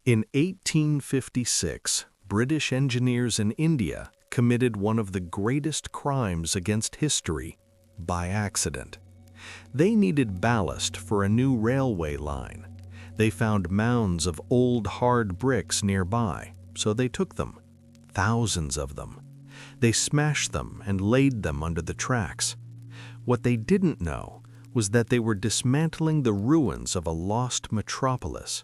In 1856, British engineers in India committed one of the greatest crimes against history by accident. They needed ballast for a new railway line. They found mounds of old hard bricks nearby, so they took them, thousands of them. They smashed them and laid them under the tracks. What they didn't know was that they were dismantling the ruins of a lost metropolis.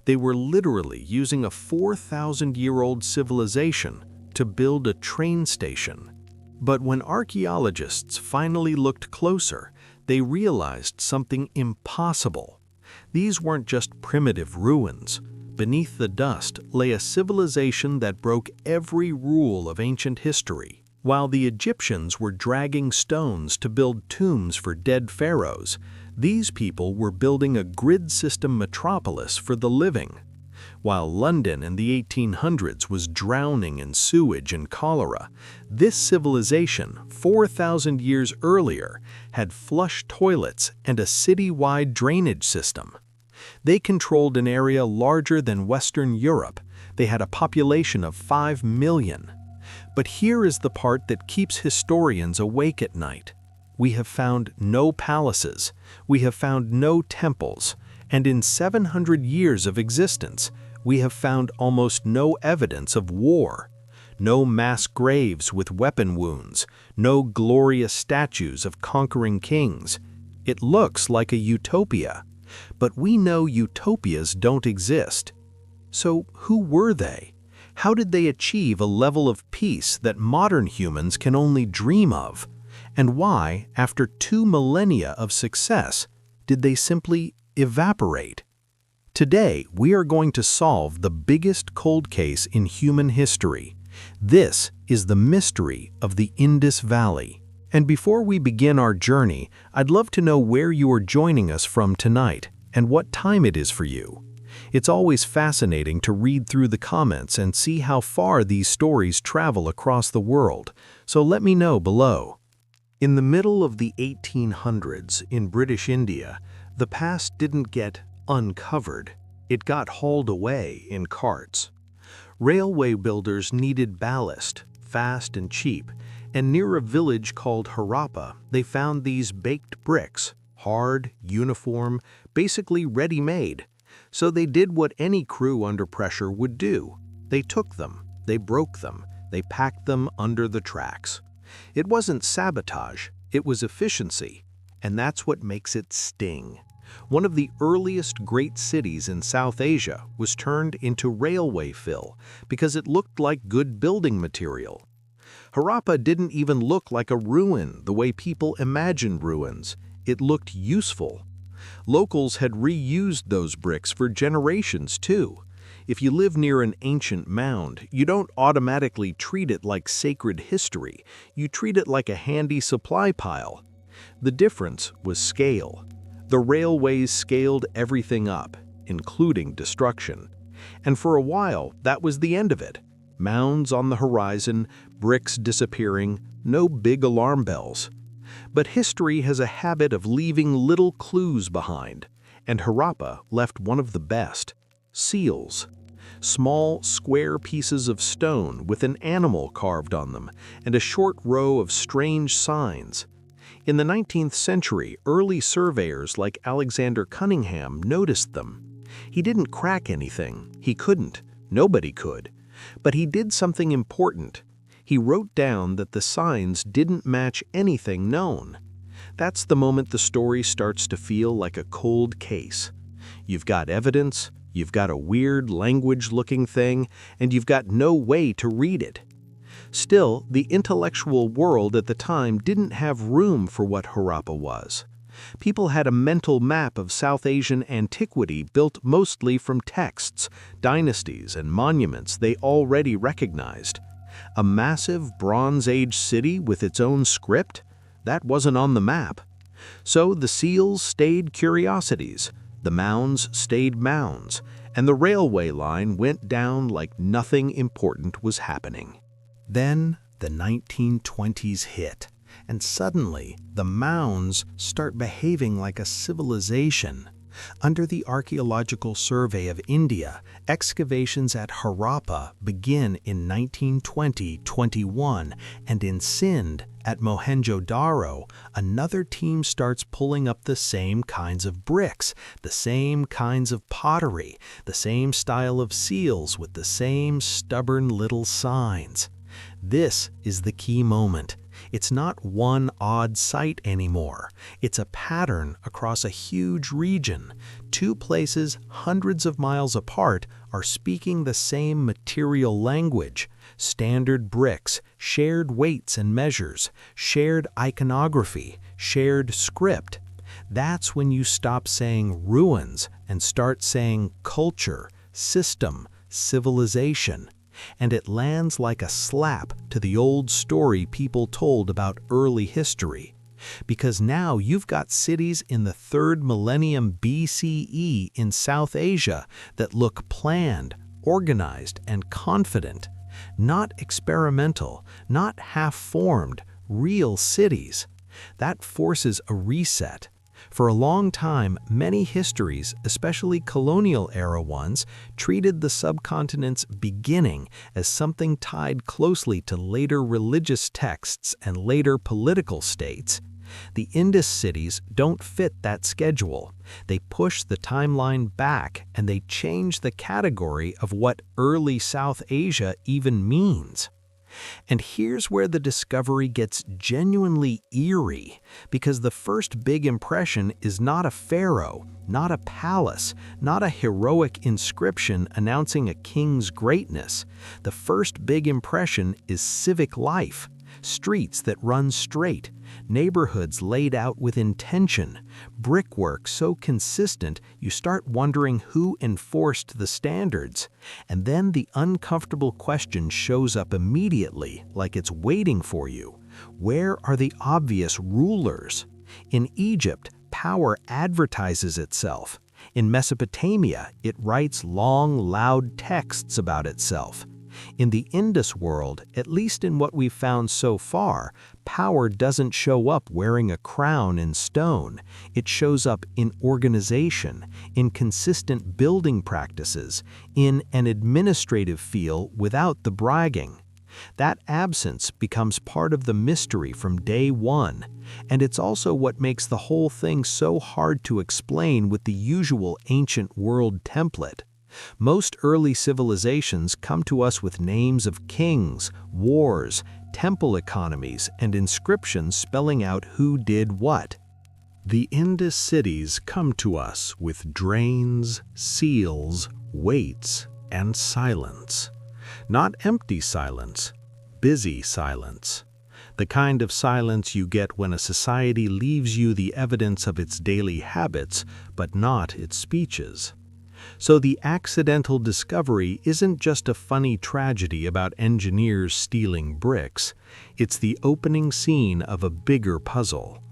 They were literally using a 4,000-year-old civilization to build a train station. But when archaeologists finally looked closer, they realized something impossible. These weren't just primitive ruins. Beneath the dust lay a civilization that broke every rule of ancient history. While the Egyptians were dragging stones to build tombs for dead pharaohs, these people were building a grid system metropolis for the living. While London in the 1800s was drowning in sewage and cholera, this civilization, 4,000 years earlier, had flush toilets and a city-wide drainage system. They controlled an area larger than Western Europe. They had a population of 5 million. But here is the part that keeps historians awake at night. We have found no palaces, we have found no temples, and in 700 years of existence, we have found almost no evidence of war. No mass graves with weapon wounds, no glorious statues of conquering kings. It looks like a utopia, but we know utopias don't exist. So who were they? How did they achieve a level of peace that modern humans can only dream of? And why, after 2 millennia of success, did they simply evaporate? Today, we are going to solve the biggest cold case in human history. This is the mystery of the Indus Valley. And before we begin our journey, I'd love to know where you are joining us from tonight and what time it is for you. It's always fascinating to read through the comments and see how far these stories travel across the world, so let me know below. In the middle of the 1800s in British India, the past didn't get uncovered. It got hauled away in carts. Railway builders needed ballast, fast and cheap, and near a village called Harappa, they found these baked bricks, hard, uniform, basically ready-made. So they did what any crew under pressure would do. They took them, they broke them, they packed them under the tracks. It wasn't sabotage, it was efficiency, and that's what makes it sting. One of the earliest great cities in South Asia was turned into railway fill because it looked like good building material. Harappa didn't even look like a ruin the way people imagined ruins. It looked useful. Locals had reused those bricks for generations too. If you live near an ancient mound, you don't automatically treat it like sacred history. You treat it like a handy supply pile. The difference was scale. The railways scaled everything up, including destruction. And for a while, that was the end of it. Mounds on the horizon, bricks disappearing, no big alarm bells. But history has a habit of leaving little clues behind, and Harappa left one of the best: seals. Small, square pieces of stone with an animal carved on them and a short row of strange signs. In the 19th century, early surveyors like Alexander Cunningham noticed them. He didn't crack anything. He couldn't. Nobody could. But he did something important. He wrote down that the signs didn't match anything known. That's the moment the story starts to feel like a cold case. You've got evidence, you've got a weird language-looking thing, and you've got no way to read it. Still, the intellectual world at the time didn't have room for what Harappa was. People had a mental map of South Asian antiquity built mostly from texts, dynasties, and monuments they already recognized. A massive Bronze Age city with its own script? That wasn't on the map. So the seals stayed curiosities, the mounds stayed mounds, and the railway line went down like nothing important was happening. Then the 1920s hit, and suddenly the mounds start behaving like a civilization. Under the Archaeological Survey of India, excavations at Harappa begin in 1920-21, and in Sindh, at Mohenjo-daro, another team starts pulling up the same kinds of bricks, the same kinds of pottery, the same style of seals with the same stubborn little signs. This is the key moment. It's not one odd site anymore. It's a pattern across a huge region. Two places hundreds of miles apart are speaking the same material language. Standard bricks, shared weights and measures, shared iconography, shared script. That's when you stop saying ruins and start saying culture, system, civilization. And it lands like a slap to the old story people told about early history. Because now you've got cities in the 3rd millennium BCE in South Asia that look planned, organized, and confident. Not experimental, not half-formed, real cities. That forces a reset. For a long time, many histories, especially colonial-era ones, treated the subcontinent's beginning as something tied closely to later religious texts and later political states. The Indus cities don't fit that schedule. They push the timeline back and they change the category of what early South Asia even means. And here's where the discovery gets genuinely eerie, because the first big impression is not a pharaoh, not a palace, not a heroic inscription announcing a king's greatness. The first big impression is civic life. Streets that run straight, neighborhoods laid out with intention, brickwork so consistent you start wondering who enforced the standards. And then the uncomfortable question shows up immediately, like it's waiting for you. Where are the obvious rulers? In Egypt, power advertises itself. In Mesopotamia, it writes long, loud texts about itself. In the Indus world, at least in what we've found so far, power doesn't show up wearing a crown in stone. It shows up in organization, in consistent building practices, in an administrative feel without the bragging. That absence becomes part of the mystery from day one, and it's also what makes the whole thing so hard to explain with the usual ancient world template. Most early civilizations come to us with names of kings, wars, temple economies, and inscriptions spelling out who did what. The Indus cities come to us with drains, seals, weights, and silence. Not empty silence, busy silence. The kind of silence you get when a society leaves you the evidence of its daily habits, but not its speeches. So the accidental discovery isn't just a funny tragedy about engineers stealing bricks. It's the opening scene of a bigger puzzle.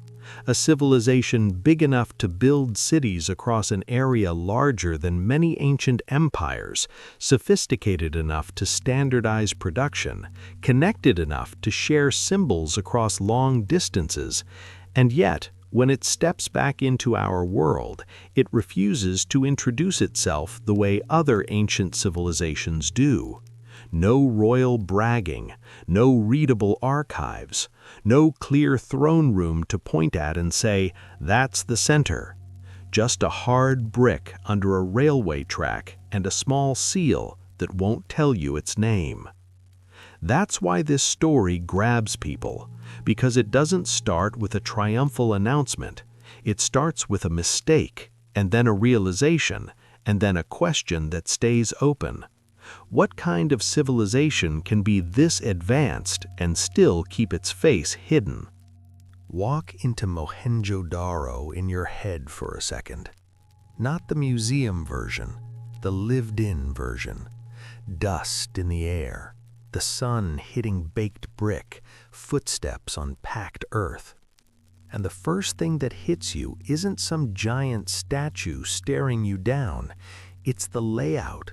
A civilization big enough to build cities across an area larger than many ancient empires, sophisticated enough to standardize production, connected enough to share symbols across long distances, and yet, when it steps back into our world, it refuses to introduce itself the way other ancient civilizations do. No royal bragging, no readable archives, no clear throne room to point at and say, "That's the center." Just a hard brick under a railway track and a small seal that won't tell you its name. That's why this story grabs people, because it doesn't start with a triumphal announcement. It starts with a mistake, and then a realization, and then a question that stays open. What kind of civilization can be this advanced and still keep its face hidden? Walk into Mohenjo-daro in your head for a second. Not the museum version, the lived-in version. Dust in the air, the sun hitting baked brick, footsteps on packed earth. And the first thing that hits you isn't some giant statue staring you down. It's the layout.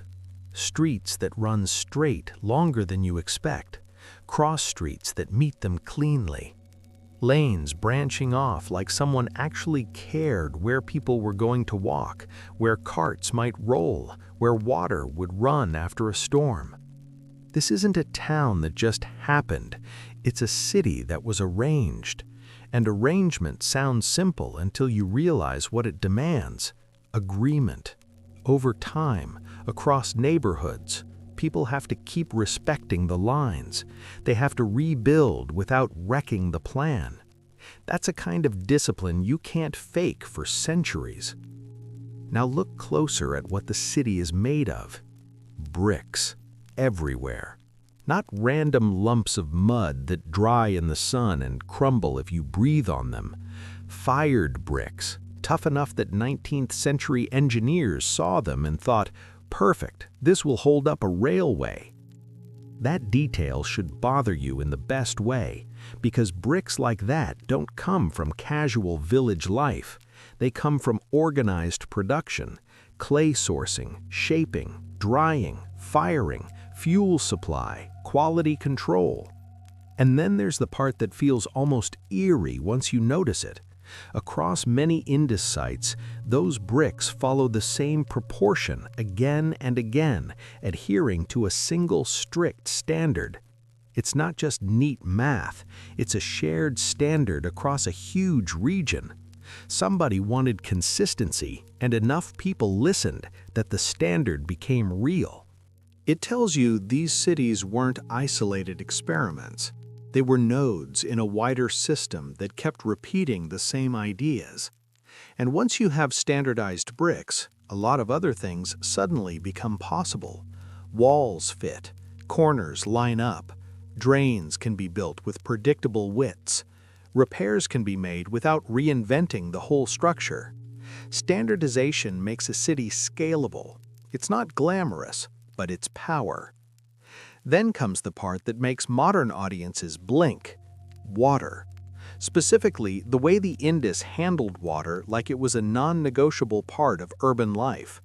Streets that run straight longer than you expect. Cross streets that meet them cleanly. Lanes branching off like someone actually cared where people were going to walk, where carts might roll, where water would run after a storm. This isn't a town that just happened, it's a city that was arranged. And arrangement sounds simple until you realize what it demands. Agreement. Over time, across neighborhoods, people have to keep respecting the lines. They have to rebuild without wrecking the plan. That's a kind of discipline you can't fake for centuries. Now look closer at what the city is made of. Bricks. Everywhere. Not random lumps of mud that dry in the sun and crumble if you breathe on them. Fired bricks, tough enough that 19th century engineers saw them and thought, perfect, this will hold up a railway. That detail should bother you in the best way, because bricks like that don't come from casual village life. They come from organized production, clay sourcing, shaping, drying, firing, fuel supply, quality control. And then there's the part that feels almost eerie once you notice it. Across many Indus sites, those bricks follow the same proportion again and again, adhering to a single strict standard. It's not just neat math, it's a shared standard across a huge region. Somebody wanted consistency, and enough people listened that the standard became real. It tells you these cities weren't isolated experiments. They were nodes in a wider system that kept repeating the same ideas. And once you have standardized bricks, a lot of other things suddenly become possible. Walls fit, corners line up, drains can be built with predictable widths, repairs can be made without reinventing the whole structure. Standardization makes a city scalable. It's not glamorous, but it's power. Then comes the part that makes modern audiences blink: water. Specifically, the way the Indus handled water like it was a non-negotiable part of urban life.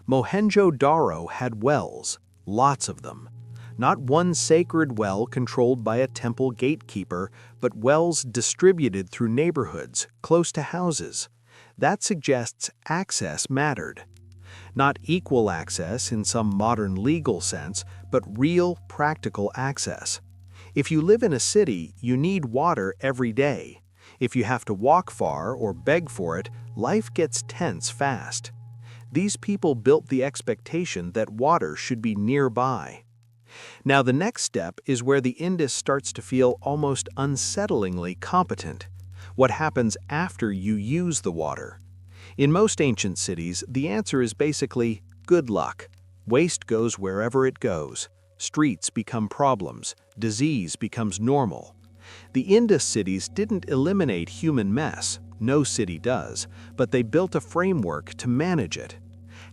Mohenjo-daro had wells, lots of them. Not one sacred well controlled by a temple gatekeeper, but wells distributed through neighborhoods, close to houses. That suggests access mattered. Not equal access in some modern legal sense, but real, practical access. If you live in a city, you need water every day. If you have to walk far or beg for it, life gets tense fast. These people built the expectation that water should be nearby. Now the next step is where the Indus starts to feel almost unsettlingly competent. What happens after you use the water? In most ancient cities, the answer is basically good luck. Waste goes wherever it goes. Streets become problems. Disease becomes normal. The Indus cities didn't eliminate human mess. No city does, but they built a framework to manage it.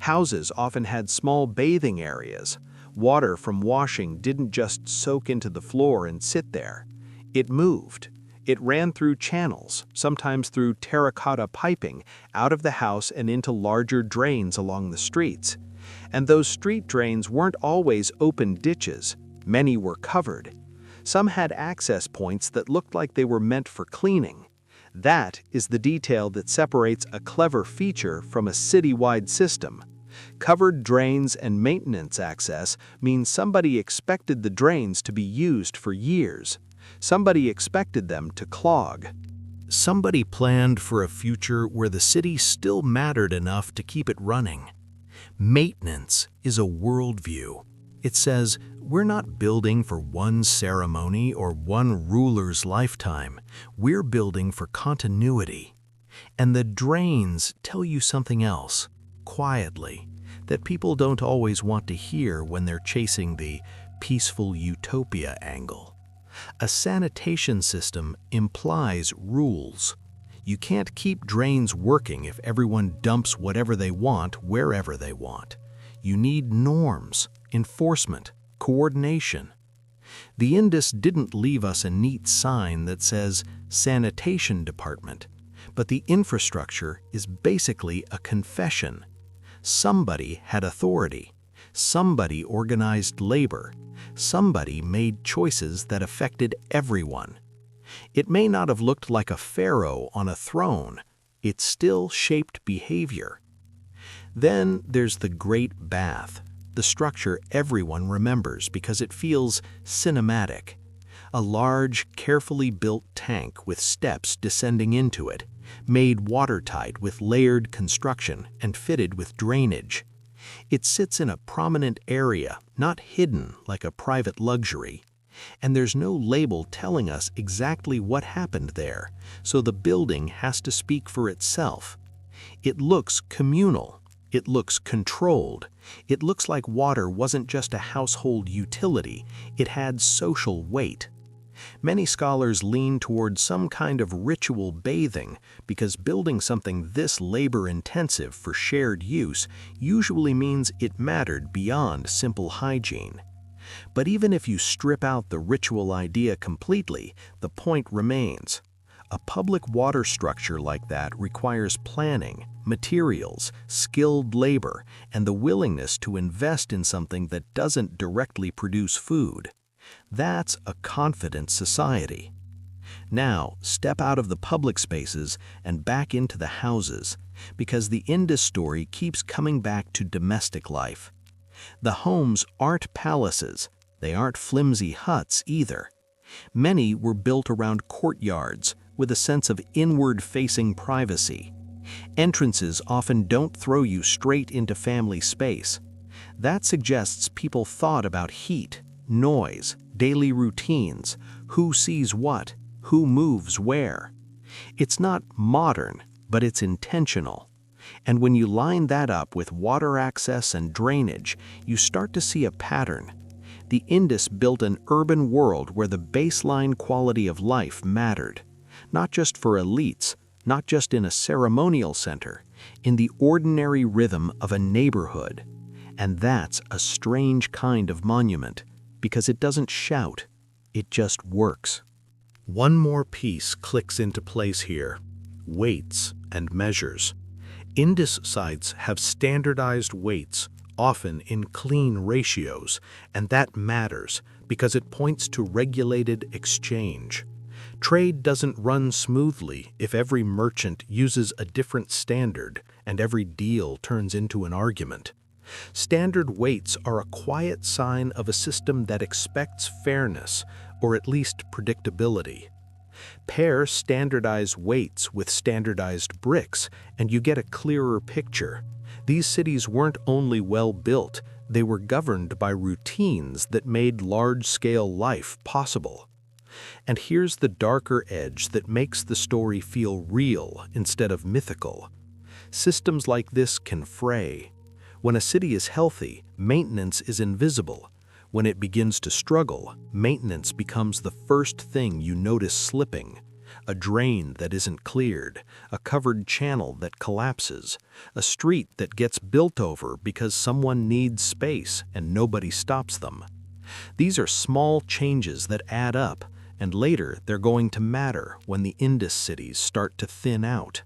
Houses often had small bathing areas. Water from washing didn't just soak into the floor and sit there. It moved. It ran through channels, sometimes through terracotta piping, out of the house and into larger drains along the streets. And those street drains weren't always open ditches. Many were covered. Some had access points that looked like they were meant for cleaning. That is the detail that separates a clever feature from a citywide system. Covered drains and maintenance access means somebody expected the drains to be used for years. Somebody expected them to clog. Somebody planned for a future where the city still mattered enough to keep it running. Maintenance is a worldview. It says, we're not building for one ceremony or one ruler's lifetime. We're building for continuity. And the drains tell you something else, quietly, that people don't always want to hear when they're chasing the peaceful utopia angle. A sanitation system implies rules. You can't keep drains working if everyone dumps whatever they want wherever they want. You need norms, enforcement, coordination. The Indus didn't leave us a neat sign that says Sanitation Department, but the infrastructure is basically a confession. Somebody had authority. Somebody organized labor. Somebody made choices that affected everyone. It may not have looked like a pharaoh on a throne, it still shaped behavior. Then there's the Great Bath, the structure everyone remembers because it feels cinematic. A large, carefully built tank with steps descending into it, made watertight with layered construction and fitted with drainage. It sits in a prominent area, not hidden like a private luxury. And there's no label telling us exactly what happened there, so the building has to speak for itself. It looks communal. It looks controlled. It looks like water wasn't just a household utility, it had social weight. Many scholars lean toward some kind of ritual bathing because building something this labor-intensive for shared use usually means it mattered beyond simple hygiene. But even if you strip out the ritual idea completely, the point remains. A public water structure like that requires planning, materials, skilled labor, and the willingness to invest in something that doesn't directly produce food. That's a confident society. Now, step out of the public spaces and back into the houses, because the Indus story keeps coming back to domestic life. The homes aren't palaces, they aren't flimsy huts either. Many were built around courtyards with a sense of inward-facing privacy. Entrances often don't throw you straight into family space. That suggests people thought about heat, noise, daily routines, who sees what, who moves where. It's not modern, but it's intentional. And when you line that up with water access and drainage, you start to see a pattern. The Indus built an urban world where the baseline quality of life mattered, not just for elites, not just in a ceremonial center, in the ordinary rhythm of a neighborhood. And that's a strange kind of monument, because it doesn't shout, it just works. One more piece clicks into place here: weights and measures. Indus sites have standardized weights, often in clean ratios, and that matters because it points to regulated exchange. Trade doesn't run smoothly if every merchant uses a different standard and every deal turns into an argument. Standard weights are a quiet sign of a system that expects fairness, or at least predictability. Pair standardized weights with standardized bricks, and you get a clearer picture. These cities weren't only well built, they were governed by routines that made large-scale life possible. And here's the darker edge that makes the story feel real instead of mythical. Systems like this can fray. When a city is healthy, maintenance is invisible. When it begins to struggle, maintenance becomes the first thing you notice slipping. A drain that isn't cleared, a covered channel that collapses, a street that gets built over because someone needs space and nobody stops them. These are small changes that add up, and later they're going to matter when the Indus cities start to thin out.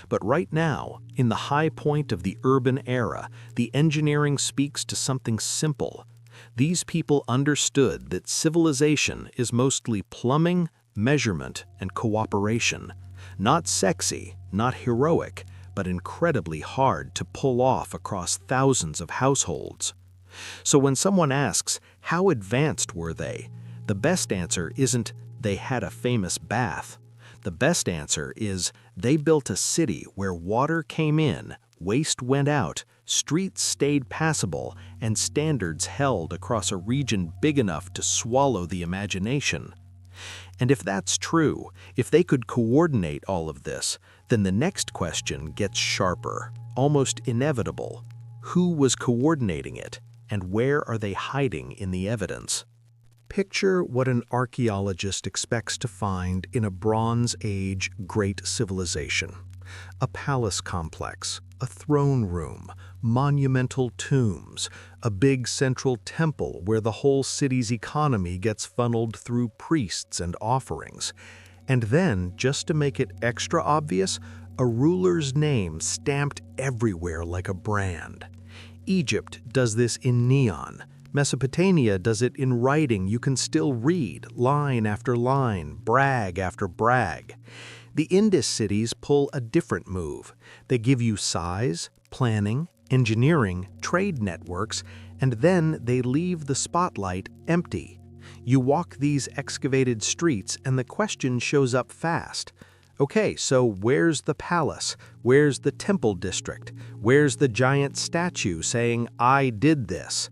But right now, in the high point of the urban era, the engineering speaks to something simple. These people understood that civilization is mostly plumbing, measurement, and cooperation. Not sexy, not heroic, but incredibly hard to pull off across thousands of households. So when someone asks, how advanced were they? The best answer isn't, they had a famous bath. The best answer is, they built a city where water came in, waste went out, streets stayed passable, and standards held across a region big enough to swallow the imagination. And if that's true, if they could coordinate all of this, then the next question gets sharper, almost inevitable. Who was coordinating it, and where are they hiding in the evidence? Picture what an archaeologist expects to find in a Bronze Age great civilization. A palace complex, a throne room, monumental tombs, a big central temple where the whole city's economy gets funneled through priests and offerings. And then, just to make it extra obvious, a ruler's name stamped everywhere like a brand. Egypt does this in neon, Mesopotamia does it in writing. You can still read, line after line, brag after brag. The Indus cities pull a different move. They give you size, planning, engineering, trade networks, and then they leave the spotlight empty. You walk these excavated streets and the question shows up fast. Okay, so where's the palace? Where's the temple district? Where's the giant statue saying, "I did this"?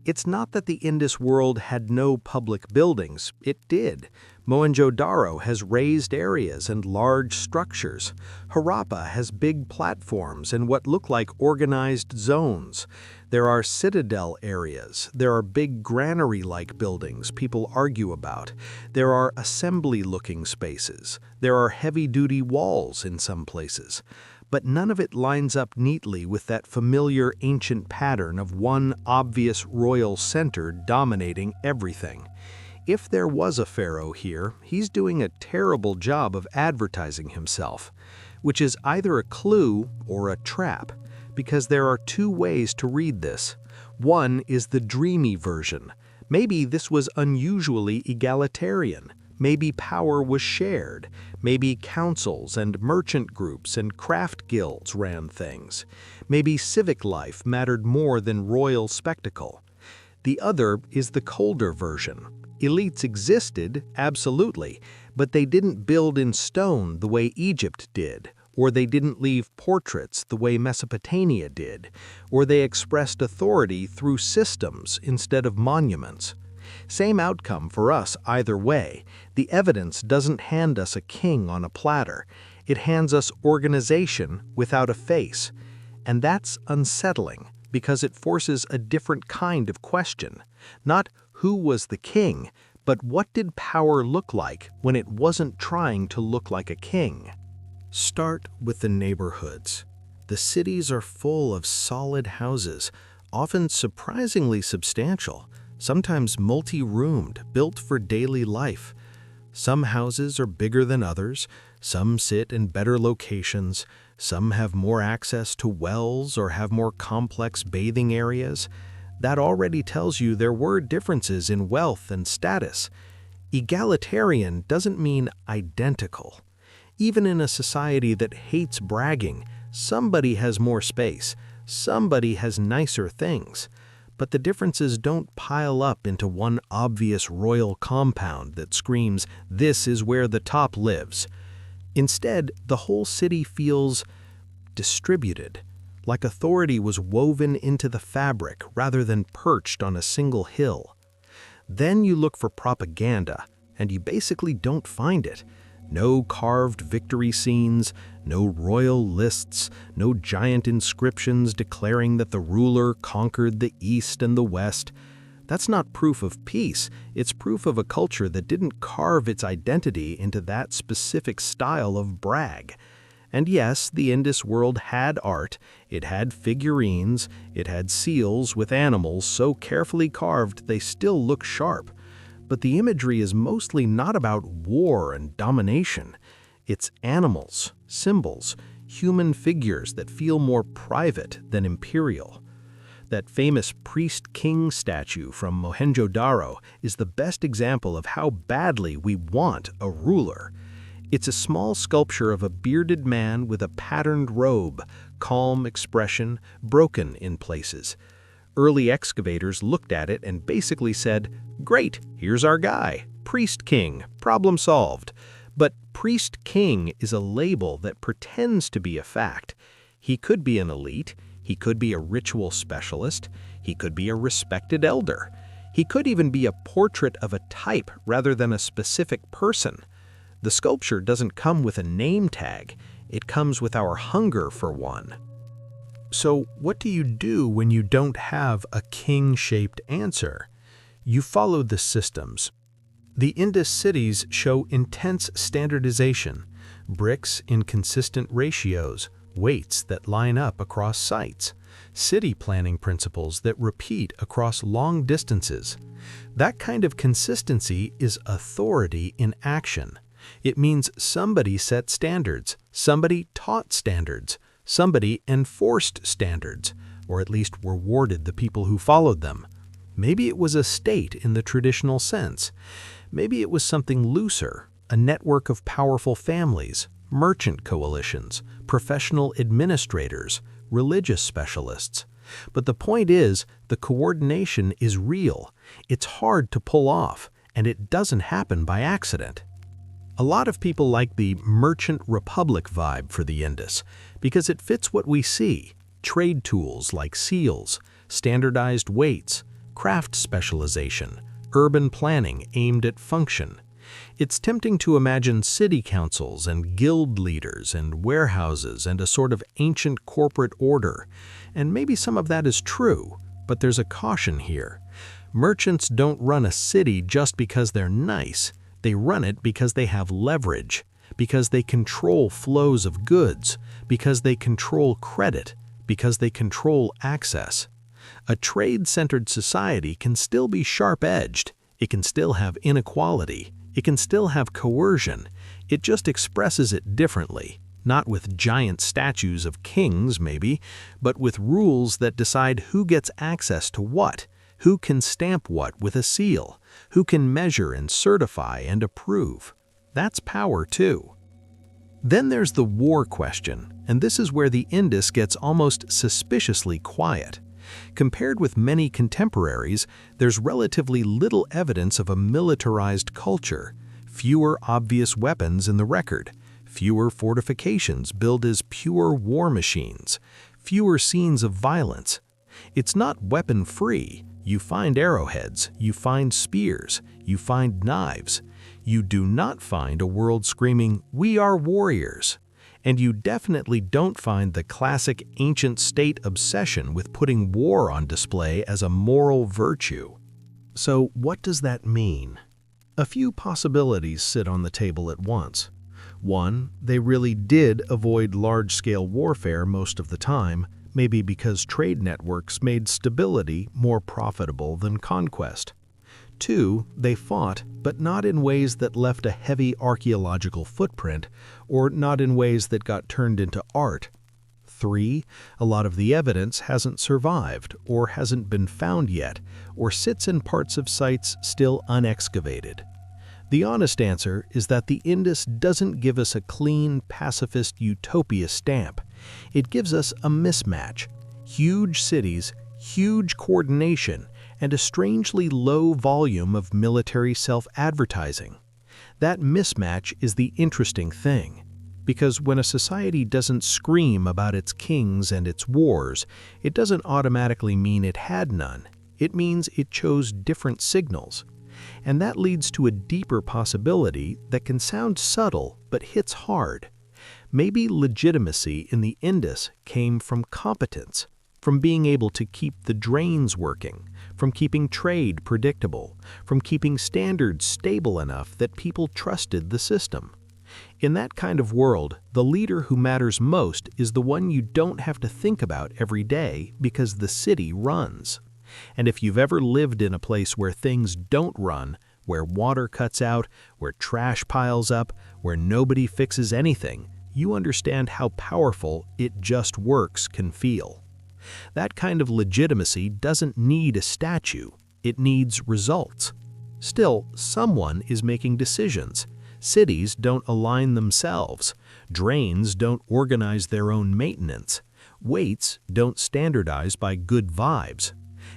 It's not that the Indus world had no public buildings. It did. Mohenjo-daro has raised areas and large structures. Harappa has big platforms and what look like organized zones. There are citadel areas. There are big granary-like buildings people argue about. There are assembly-looking spaces. There are heavy-duty walls in some places. But none of it lines up neatly with that familiar ancient pattern of one obvious royal center dominating everything. If there was a pharaoh here, he's doing a terrible job of advertising himself, which is either a clue or a trap, because there are two ways to read this. One is the dreamy version. Maybe this was unusually egalitarian. Maybe power was shared. Maybe councils and merchant groups and craft guilds ran things. Maybe civic life mattered more than royal spectacle. The other is the colder version. Elites existed, absolutely, but they didn't build in stone the way Egypt did, or they didn't leave portraits the way Mesopotamia did, or they expressed authority through systems instead of monuments. Same outcome for us either way. The evidence doesn't hand us a king on a platter. It hands us organization without a face. And that's unsettling because it forces a different kind of question. Not who was the king, but what did power look like when it wasn't trying to look like a king? Start with the neighborhoods. The cities are full of solid houses, often surprisingly substantial. Sometimes multi-roomed, built for daily life. Some houses are bigger than others, some sit in better locations, some have more access to wells or have more complex bathing areas. That already tells you there were differences in wealth and status. Egalitarian doesn't mean identical. Even in a society that hates bragging, somebody has more space, somebody has nicer things. But the differences don't pile up into one obvious royal compound that screams, "This is where the top lives." Instead, the whole city feels distributed, like authority was woven into the fabric rather than perched on a single hill. Then you look for propaganda, and you basically don't find it. No carved victory scenes, no royal lists, no giant inscriptions declaring that the ruler conquered the East and the West. That's not proof of peace, it's proof of a culture that didn't carve its identity into that specific style of brag. And yes, the Indus world had art, it had figurines, it had seals with animals so carefully carved they still look sharp. But the imagery is mostly not about war and domination. It's animals, symbols, human figures that feel more private than imperial. That famous priest-king statue from Mohenjo-daro is the best example of how badly we want a ruler. It's a small sculpture of a bearded man with a patterned robe, calm expression, broken in places. Early excavators looked at it and basically said, "Great, here's our guy, priest king, problem solved." But priest king is a label that pretends to be a fact. He could be an elite, he could be a ritual specialist, he could be a respected elder. He could even be a portrait of a type rather than a specific person. The sculpture doesn't come with a name tag, it comes with our hunger for one. So what do you do when you don't have a king-shaped answer? You follow the systems. The Indus cities show intense standardization, bricks in consistent ratios, weights that line up across sites, city planning principles that repeat across long distances. That kind of consistency is authority in action. It means somebody set standards, somebody taught standards, somebody enforced standards, or at least rewarded the people who followed them. Maybe it was a state in the traditional sense. Maybe it was something looser, a network of powerful families, merchant coalitions, professional administrators, religious specialists. But the point is, the coordination is real. It's hard to pull off, and it doesn't happen by accident. A lot of people like the merchant republic vibe for the Indus because it fits what we see: trade tools like seals, standardized weights, craft specialization, urban planning aimed at function. It's tempting to imagine city councils and guild leaders and warehouses and a sort of ancient corporate order. And maybe some of that is true, but there's a caution here. Merchants don't run a city just because they're nice. They run it because they have leverage, because they control flows of goods, because they control credit, because they control access. A trade-centered society can still be sharp-edged. It can still have inequality. It can still have coercion. It just expresses it differently, not with giant statues of kings, maybe, but with rules that decide who gets access to what, who can stamp what with a seal, who can measure and certify and approve. That's power, too. Then there's the war question, and this is where the Indus gets almost suspiciously quiet. Compared with many contemporaries, there's relatively little evidence of a militarized culture, fewer obvious weapons in the record, fewer fortifications billed as pure war machines, fewer scenes of violence. It's not weapon-free. You find arrowheads, you find spears, you find knives. You do not find a world screaming, "We are warriors." And you definitely don't find the classic ancient state obsession with putting war on display as a moral virtue. So what does that mean? A few possibilities sit on the table at once. One, they really did avoid large-scale warfare most of the time, maybe because trade networks made stability more profitable than conquest. Two, they fought, but not in ways that left a heavy archaeological footprint, or not in ways that got turned into art. Three, a lot of the evidence hasn't survived, or hasn't been found yet, or sits in parts of sites still unexcavated. The honest answer is that the Indus doesn't give us a clean, pacifist utopia stamp. It gives us a mismatch: huge cities, huge coordination, and a strangely low volume of military self-advertising. That mismatch is the interesting thing, because when a society doesn't scream about its kings and its wars, it doesn't automatically mean it had none. It means it chose different signals. And that leads to a deeper possibility that can sound subtle but hits hard. Maybe legitimacy in the Indus came from competence, from being able to keep the drains working, from keeping trade predictable, from keeping standards stable enough that people trusted the system. In that kind of world, the leader who matters most is the one you don't have to think about every day because the city runs. And if you've ever lived in a place where things don't run, where water cuts out, where trash piles up, where nobody fixes anything, you understand how powerful "it just works" can feel. That kind of legitimacy doesn't need a statue. It needs results. Still, someone is making decisions. Cities don't align themselves. Drains don't organize their own maintenance. Weights don't standardize by good vibes.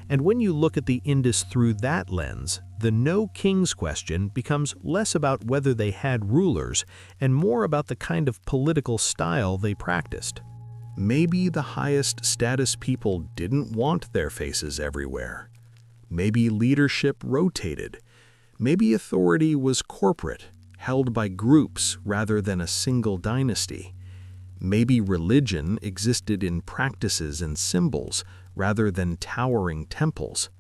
And when you look at the Indus through that lens, the no kings question becomes less about whether they had rulers and more about the kind of political style they practiced. Maybe the highest status people didn't want their faces everywhere. Maybe leadership rotated. Maybe authority was corporate, held by groups rather than a single dynasty. Maybe religion existed in practices and symbols rather than towering temples.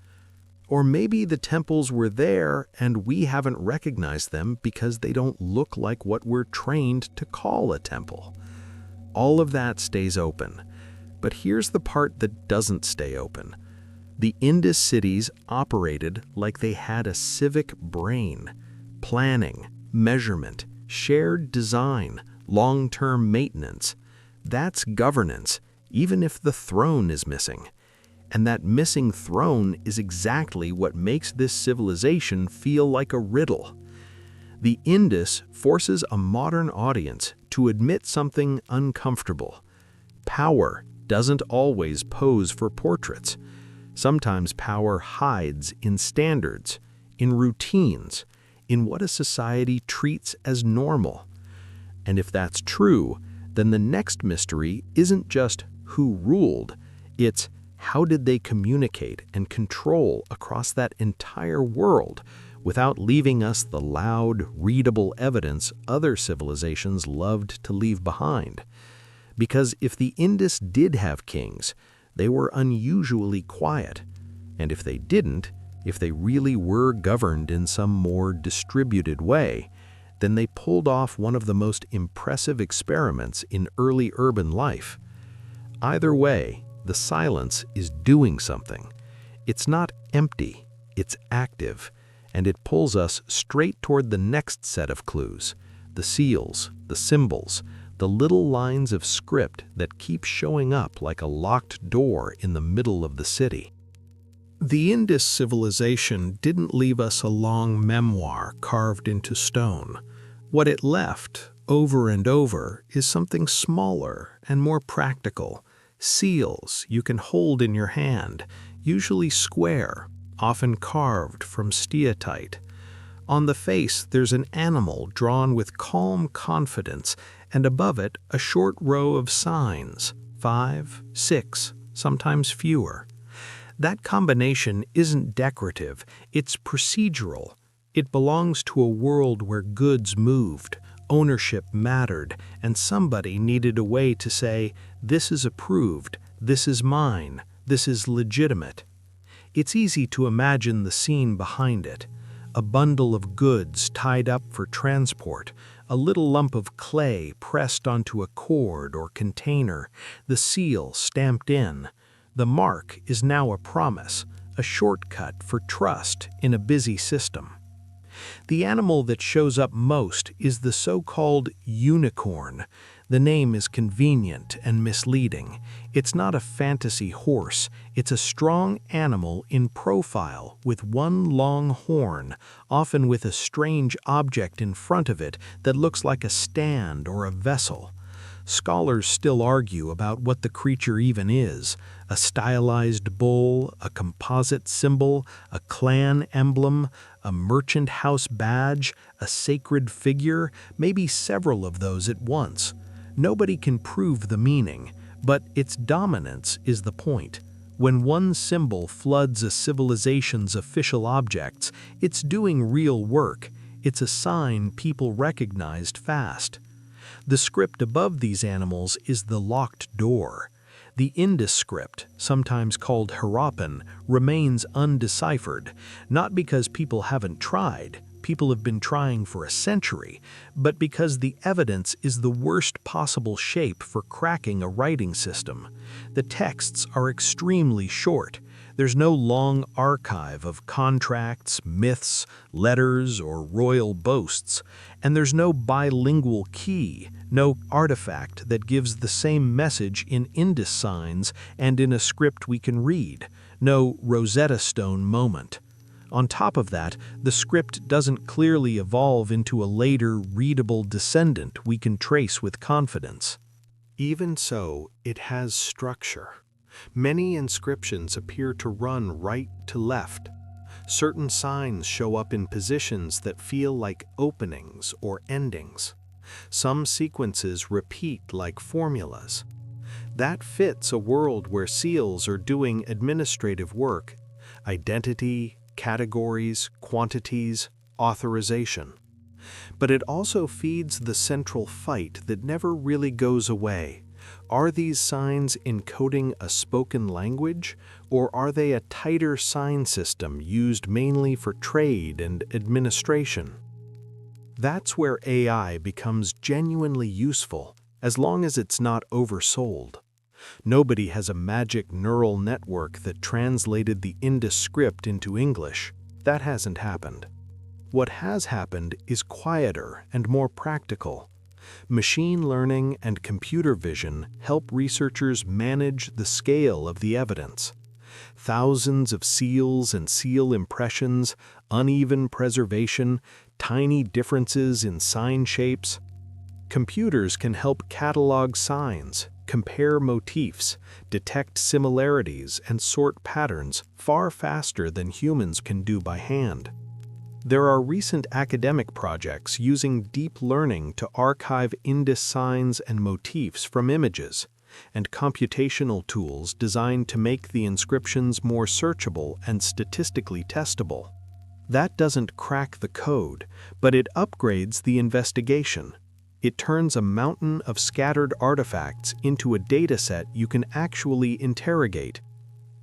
Or maybe the temples were there and we haven't recognized them because they don't look like what we're trained to call a temple. All of that stays open. But here's the part that doesn't stay open. The Indus cities operated like they had a civic brain. Planning, measurement, shared design, long-term maintenance. That's governance, even if the throne is missing. And that missing throne is exactly what makes this civilization feel like a riddle. The Indus forces a modern audience to admit something uncomfortable. Power doesn't always pose for portraits. Sometimes power hides in standards, in routines, in what a society treats as normal. And if that's true, then the next mystery isn't just who ruled, it's how did they communicate and control across that entire world without leaving us the loud, readable evidence other civilizations loved to leave behind. Because if the Indus did have kings, they were unusually quiet. And if they didn't, if they really were governed in some more distributed way, then they pulled off one of the most impressive experiments in early urban life. Either way, the silence is doing something. It's not empty, it's active, and it pulls us straight toward the next set of clues, the seals, the symbols, the little lines of script that keep showing up like a locked door in the middle of the city. The Indus civilization didn't leave us a long memoir carved into stone. What it left, over and over, is something smaller and more practical. Seals you can hold in your hand, usually square, often carved from steatite. On the face, there's an animal drawn with calm confidence, and above it, a short row of signs, 5, 6, sometimes fewer. That combination isn't decorative, it's procedural. It belongs to a world where goods moved, ownership mattered, and somebody needed a way to say, this is approved, this is mine, this is legitimate. It's easy to imagine the scene behind it. A bundle of goods tied up for transport, a little lump of clay pressed onto a cord or container, the seal stamped in. The mark is now a promise, a shortcut for trust in a busy system. The animal that shows up most is the so-called unicorn. The name is convenient and misleading. It's not a fantasy horse. It's a strong animal in profile with one long horn, often with a strange object in front of it that looks like a stand or a vessel. Scholars still argue about what the creature even is: a stylized bull, a composite symbol, a clan emblem, a merchant house badge, a sacred figure, maybe several of those at once. Nobody can prove the meaning, but its dominance is the point. When one symbol floods a civilization's official objects, it's doing real work. It's a sign people recognized fast. The script above these animals is the locked door. The Indus Script, sometimes called Harappan, remains undeciphered, not because people haven't tried, people have been trying for a century, but because the evidence is the worst possible shape for cracking a writing system. The texts are extremely short. There's no long archive of contracts, myths, letters, or royal boasts, and there's no bilingual key, no artifact that gives the same message in Indus signs and in a script we can read, no Rosetta Stone moment. On top of that, the script doesn't clearly evolve into a later, readable descendant we can trace with confidence. Even so, it has structure. Many inscriptions appear to run right to left. Certain signs show up in positions that feel like openings or endings. Some sequences repeat like formulas. That fits a world where seals are doing administrative work: identity, categories, quantities, authorization. But it also feeds the central fight that never really goes away. Are these signs encoding a spoken language, or are they a tighter sign system used mainly for trade and administration? That's where AI becomes genuinely useful, as long as it's not oversold. Nobody has a magic neural network that translated the Indus script into English. That hasn't happened. What has happened is quieter and more practical. Machine learning and computer vision help researchers manage the scale of the evidence. Thousands of seals and seal impressions, uneven preservation, tiny differences in sign shapes. Computers can help catalog signs, compare motifs, detect similarities, and sort patterns far faster than humans can do by hand. There are recent academic projects using deep learning to archive Indus signs and motifs from images, and computational tools designed to make the inscriptions more searchable and statistically testable. That doesn't crack the code, but it upgrades the investigation. It turns a mountain of scattered artifacts into a dataset you can actually interrogate.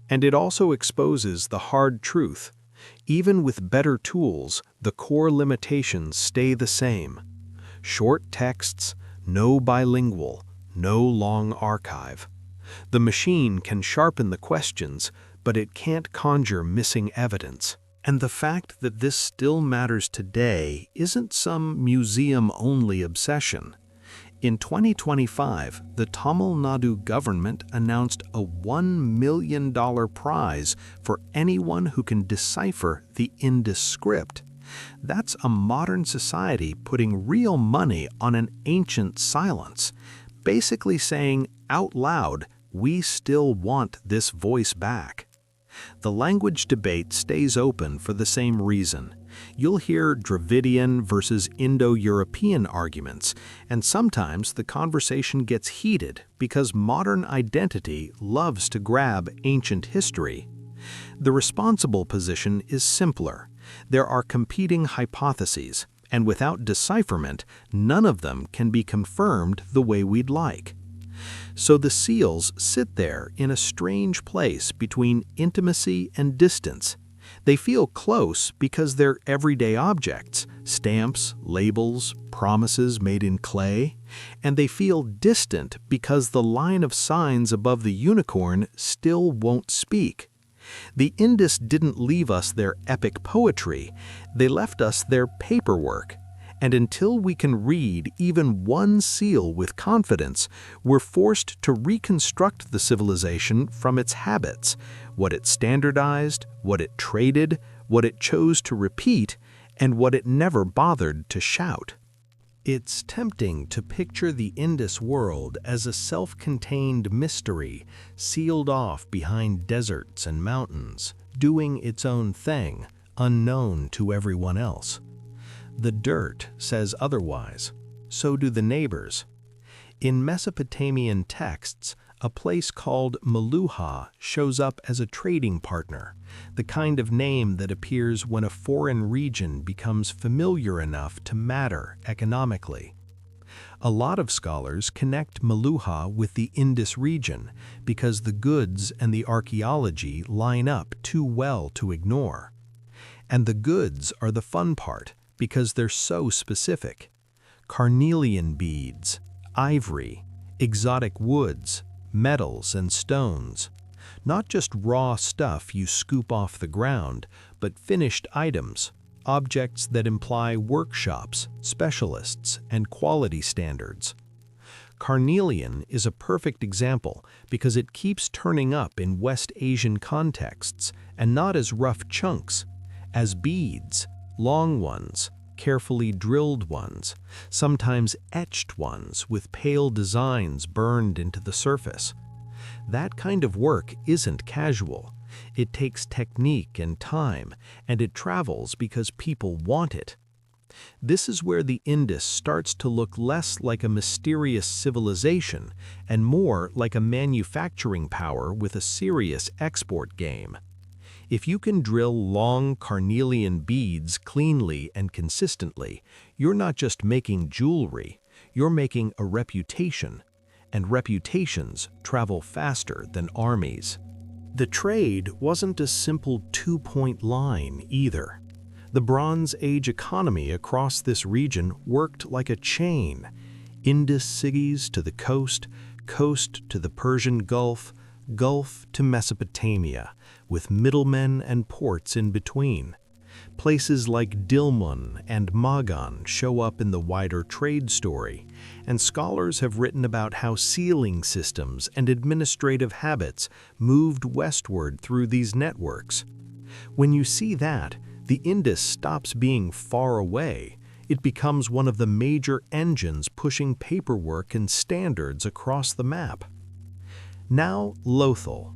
And it also exposes the hard truth. Even with better tools, the core limitations stay the same. Short texts, no bilingual, no long archive. The machine can sharpen the questions, but it can't conjure missing evidence. And the fact that this still matters today isn't some museum-only obsession. In 2025, the Tamil Nadu government announced a $1 million prize for anyone who can decipher the Indus Script. That's a modern society putting real money on an ancient silence, basically saying out loud, we still want this voice back. The language debate stays open for the same reason. You'll hear Dravidian versus Indo-European arguments, and sometimes the conversation gets heated because modern identity loves to grab ancient history. The responsible position is simpler. There are competing hypotheses, and without decipherment, none of them can be confirmed the way we'd like. So the seals sit there in a strange place between intimacy and distance. They feel close because they're everyday objects, stamps, labels, promises made in clay, and they feel distant because the line of signs above the unicorn still won't speak. The Indus didn't leave us their epic poetry, they left us their paperwork. And until we can read even one seal with confidence, we're forced to reconstruct the civilization from its habits, what it standardized, what it traded, what it chose to repeat, and what it never bothered to shout. It's tempting to picture the Indus world as a self-contained mystery, sealed off behind deserts and mountains, doing its own thing, unknown to everyone else. The dirt says otherwise. So do the neighbors. In Mesopotamian texts, a place called Meluhha shows up as a trading partner, the kind of name that appears when a foreign region becomes familiar enough to matter economically. A lot of scholars connect Meluhha with the Indus region because the goods and the archaeology line up too well to ignore. And the goods are the fun part, because they're so specific. Carnelian beads, ivory, exotic woods, metals and stones. Not just raw stuff you scoop off the ground, but finished items, objects that imply workshops, specialists, and quality standards. Carnelian is a perfect example because it keeps turning up in West Asian contexts and not as rough chunks, as beads, long ones, carefully drilled ones, sometimes etched ones with pale designs burned into the surface. That kind of work isn't casual. It takes technique and time, and it travels because people want it. This is where the Indus starts to look less like a mysterious civilization and more like a manufacturing power with a serious export game. If you can drill long carnelian beads cleanly and consistently, you're not just making jewelry, you're making a reputation, and reputations travel faster than armies. The trade wasn't a simple two-point line either. The Bronze Age economy across this region worked like a chain. Indus cities to the coast, coast to the Persian Gulf, Gulf to Mesopotamia, with middlemen and ports in between. Places like Dilmun and Magan show up in the wider trade story, and scholars have written about how sealing systems and administrative habits moved westward through these networks. When you see that, the Indus stops being far away. It becomes one of the major engines pushing paperwork and standards across the map. Now, Lothal.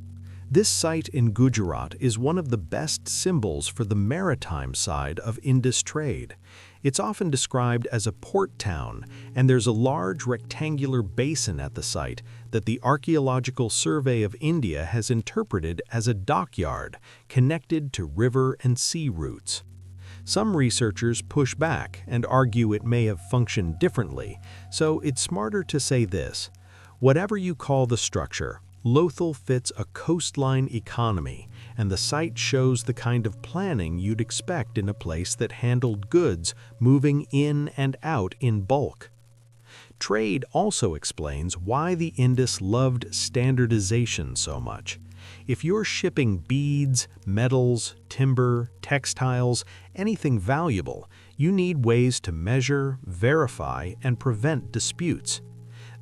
This site in Gujarat is one of the best symbols for the maritime side of Indus trade. It's often described as a port town, and there's a large rectangular basin at the site that the Archaeological Survey of India has interpreted as a dockyard connected to river and sea routes. Some researchers push back and argue it may have functioned differently, so it's smarter to say this: whatever you call the structure, Lothal fits a coastline economy, and the site shows the kind of planning you'd expect in a place that handled goods moving in and out in bulk. Trade also explains why the Indus loved standardization so much. If you're shipping beads, metals, timber, textiles, anything valuable, you need ways to measure, verify, and prevent disputes.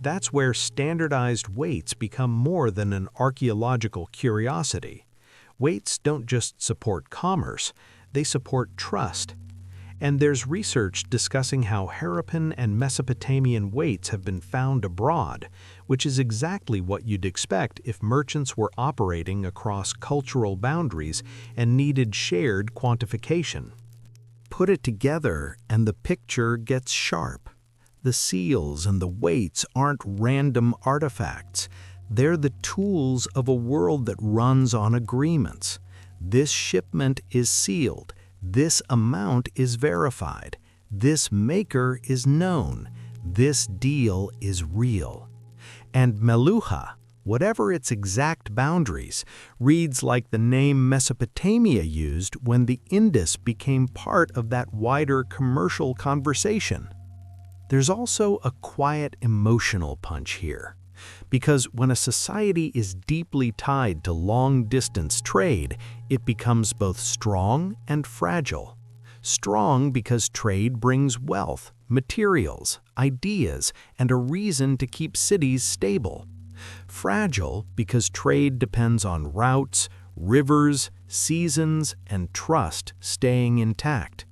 That's where standardized weights become more than an archaeological curiosity. Weights don't just support commerce, they support trust. And there's research discussing how Harappan and Mesopotamian weights have been found abroad, which is exactly what you'd expect if merchants were operating across cultural boundaries and needed shared quantification. Put it together and the picture gets sharp. The seals and the weights aren't random artifacts. They're the tools of a world that runs on agreements. This shipment is sealed. This amount is verified. This maker is known. This deal is real. And Meluhha, whatever its exact boundaries, reads like the name Mesopotamia used when the Indus became part of that wider commercial conversation. There's also a quiet emotional punch here, because when a society is deeply tied to long-distance trade, it becomes both strong and fragile. Strong because trade brings wealth, materials, ideas, and a reason to keep cities stable. Fragile because trade depends on routes, rivers, seasons, and trust staying intact.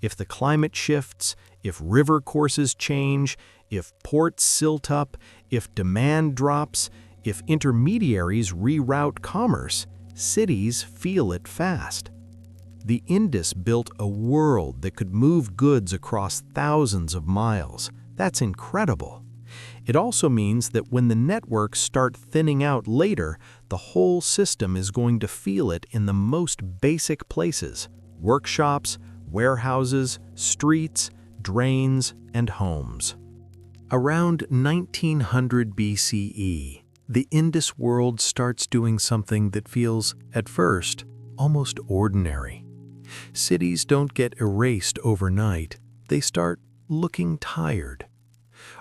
If the climate shifts, if river courses change, if ports silt up, if demand drops, if intermediaries reroute commerce, cities feel it fast. The Indus built a world that could move goods across thousands of miles. That's incredible. It also means that when the networks start thinning out later, the whole system is going to feel it in the most basic places: workshops, warehouses, streets, drains, and homes. Around 1900 BCE, the Indus world starts doing something that feels, at first, almost ordinary. Cities don't get erased overnight, they start looking tired.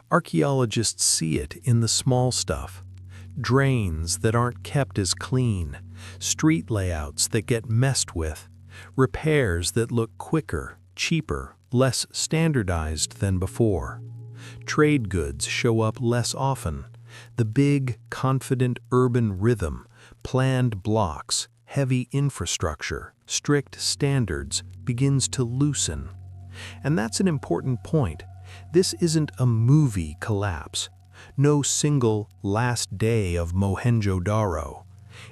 Archaeologists see it in the small stuff: drains that aren't kept as clean, street layouts that get messed with, repairs that look quicker, cheaper, less standardized than before. Trade goods show up less often. The big, confident urban rhythm, planned blocks, heavy infrastructure, strict standards begins to loosen. And that's an important point. This isn't a movie collapse. No single last day of Mohenjo-daro.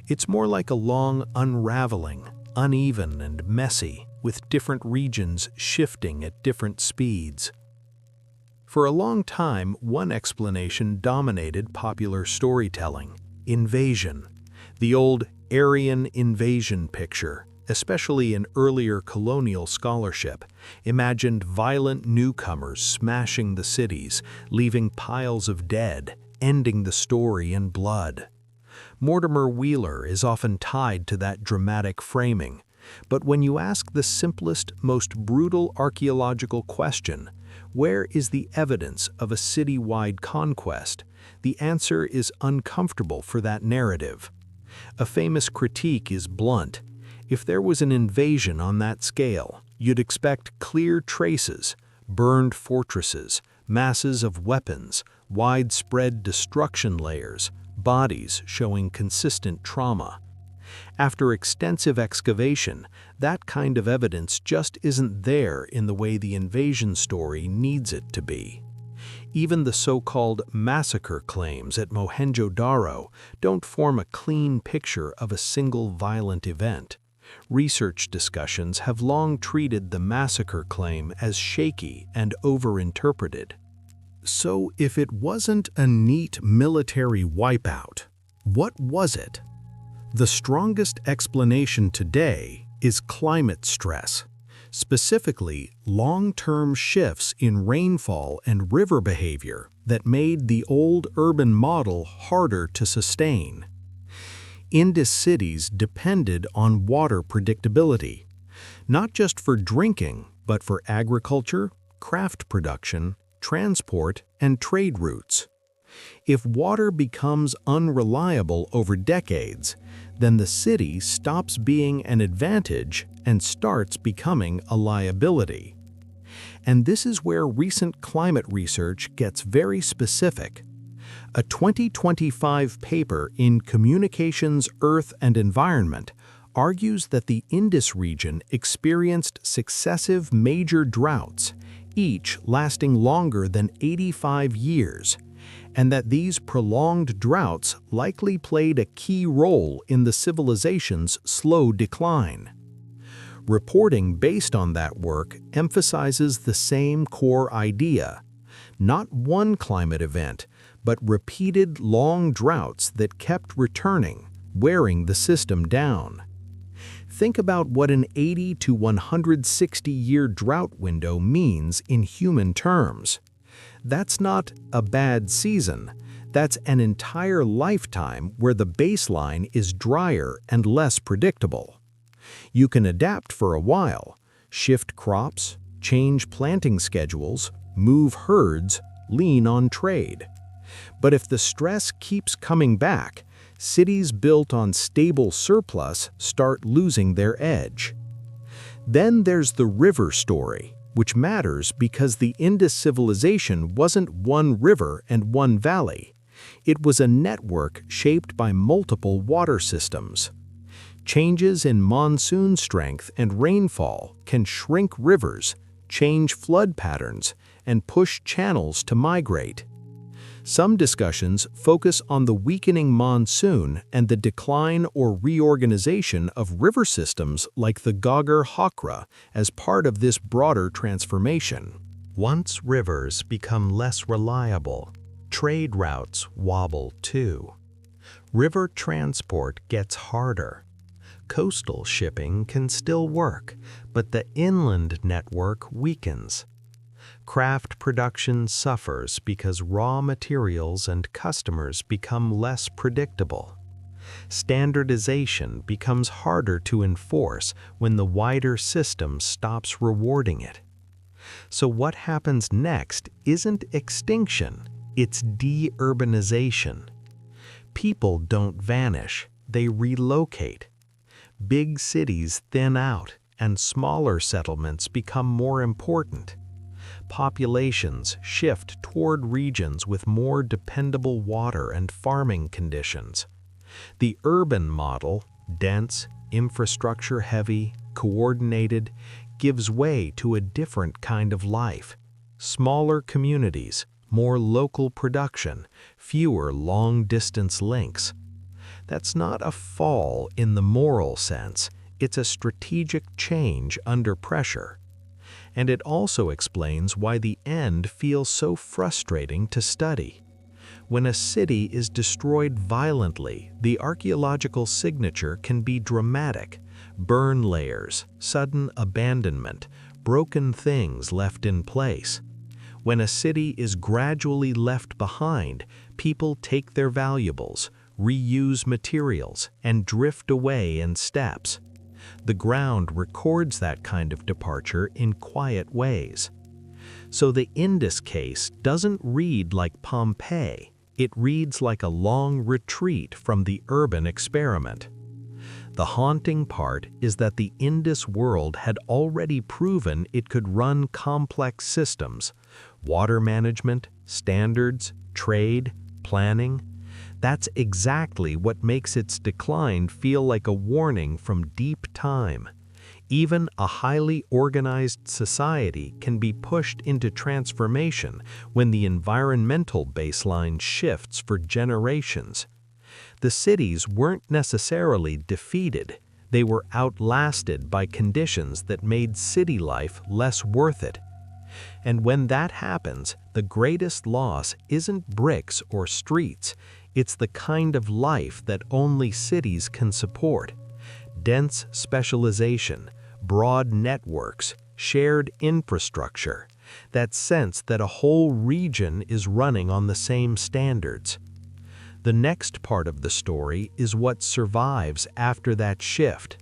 It's more like a long unraveling, uneven and messy, with different regions shifting at different speeds. For a long time, one explanation dominated popular storytelling: invasion. The old Aryan Invasion picture, especially in earlier colonial scholarship, imagined violent newcomers smashing the cities, leaving piles of dead, ending the story in blood. Mortimer Wheeler is often tied to that dramatic framing. But when you ask the simplest, most brutal archaeological question, where is the evidence of a city-wide conquest, the answer is uncomfortable for that narrative. A famous critique is blunt: If there was an invasion on that scale, you'd expect clear traces, burned fortresses, masses of weapons, widespread destruction layers, bodies showing consistent trauma. After extensive excavation, that kind of evidence just isn't there in the way the invasion story needs it to be. Even the so-called massacre claims at Mohenjo-daro don't form a clean picture of a single violent event. Research discussions have long treated the massacre claim as shaky and overinterpreted. So if it wasn't a neat military wipeout, what was it? The strongest explanation today is climate stress, specifically long-term shifts in rainfall and river behavior that made the old urban model harder to sustain. Indus cities depended on water predictability, not just for drinking, but for agriculture, craft production, transport, and trade routes. If water becomes unreliable over decades, then the city stops being an advantage and starts becoming a liability. And this is where recent climate research gets very specific. A 2025 paper in Communications, Earth and Environment argues that the Indus region experienced successive major droughts, each lasting longer than 85 years, and that these prolonged droughts likely played a key role in the civilization's slow decline. Reporting based on that work emphasizes the same core idea: not one climate event, but repeated long droughts that kept returning, wearing the system down. Think about what an 80 to 160-year drought window means in human terms. That's not a bad season. That's an entire lifetime where the baseline is drier and less predictable. You can adapt for a while, shift crops, change planting schedules, move herds, lean on trade. But if the stress keeps coming back, cities built on stable surplus start losing their edge. Then there's the river story, which matters because the Indus civilization wasn't one river and one valley. It was a network shaped by multiple water systems. Changes in monsoon strength and rainfall can shrink rivers, change flood patterns, and push channels to migrate. Some discussions focus on the weakening monsoon and the decline or reorganization of river systems like the Ghaggar Hakra as part of this broader transformation. Once rivers become less reliable, trade routes wobble too. River transport gets harder. Coastal shipping can still work, but the inland network weakens. Craft production suffers because raw materials and customers become less predictable. Standardization becomes harder to enforce when the wider system stops rewarding it. So what happens next isn't extinction, it's de-urbanization. People don't vanish, they relocate. Big cities thin out, and smaller settlements become more important. Populations shift toward regions with more dependable water and farming conditions. The urban model, dense, infrastructure-heavy, coordinated, gives way to a different kind of life. Smaller communities, more local production, fewer long-distance links. That's not a fall in the moral sense, it's a strategic change under pressure. And it also explains why the end feels so frustrating to study. When a city is destroyed violently, the archaeological signature can be dramatic. Burn layers, sudden abandonment, broken things left in place. When a city is gradually left behind, people take their valuables, reuse materials, and drift away in steps. The ground records that kind of departure in quiet ways. So the Indus case doesn't read like Pompeii, it reads like a long retreat from the urban experiment. The haunting part is that the Indus world had already proven it could run complex systems: water management, standards, trade, planning. That's exactly what makes its decline feel like a warning from deep time. Even a highly organized society can be pushed into transformation when the environmental baseline shifts for generations. The cities weren't necessarily defeated. They were outlasted by conditions that made city life less worth it. And when that happens, the greatest loss isn't bricks or streets. It's the kind of life that only cities can support. Dense specialization, broad networks, shared infrastructure. That sense that a whole region is running on the same standards. The next part of the story is what survives after that shift,